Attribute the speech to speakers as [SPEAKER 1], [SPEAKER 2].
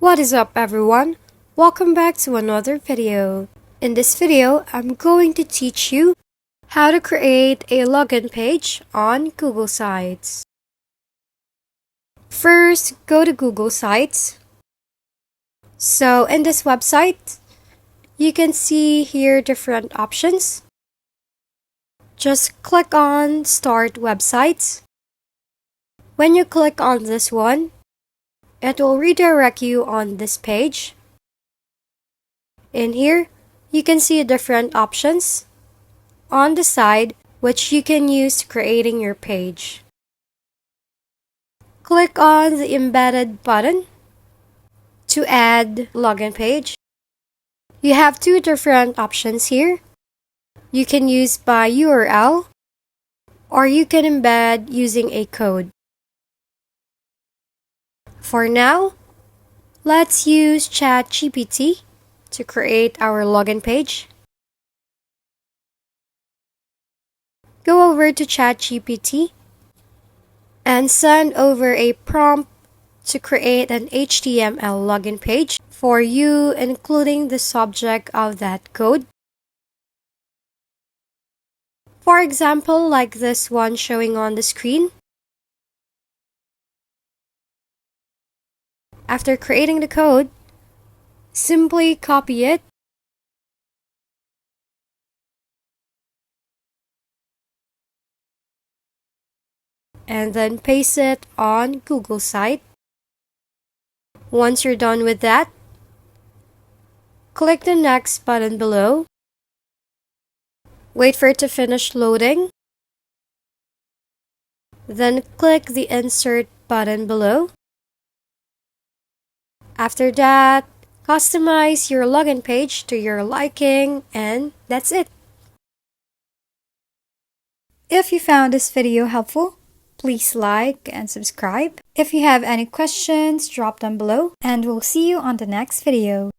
[SPEAKER 1] What is up everyone? Welcome back to another video. In this video, I'm going to teach you how to create a login page on Google Sites. First, go to Google Sites. So in this website, you can see here different options. Just click on Start Websites. When you click on this one, it will redirect you on this page. In here, you can see different options on the side which you can use to creating your page. Click on the embedded button to add login page. You have two different options here. You can use by URL or you can embed using a code. For now, let's use ChatGPT to create our login page. Go over to ChatGPT and send over a prompt to create an HTML login page for you, including the subject of that code. For example, like this one showing on the screen. After creating the code, simply copy it and then paste it on Google site. Once you're done with that, click the next button below. Wait for it to finish loading. Then click the insert button below. After that, customize your login page to your liking, and that's it. If you found this video helpful, please like and subscribe. If you have any questions, drop them below, and we'll see you on the next video.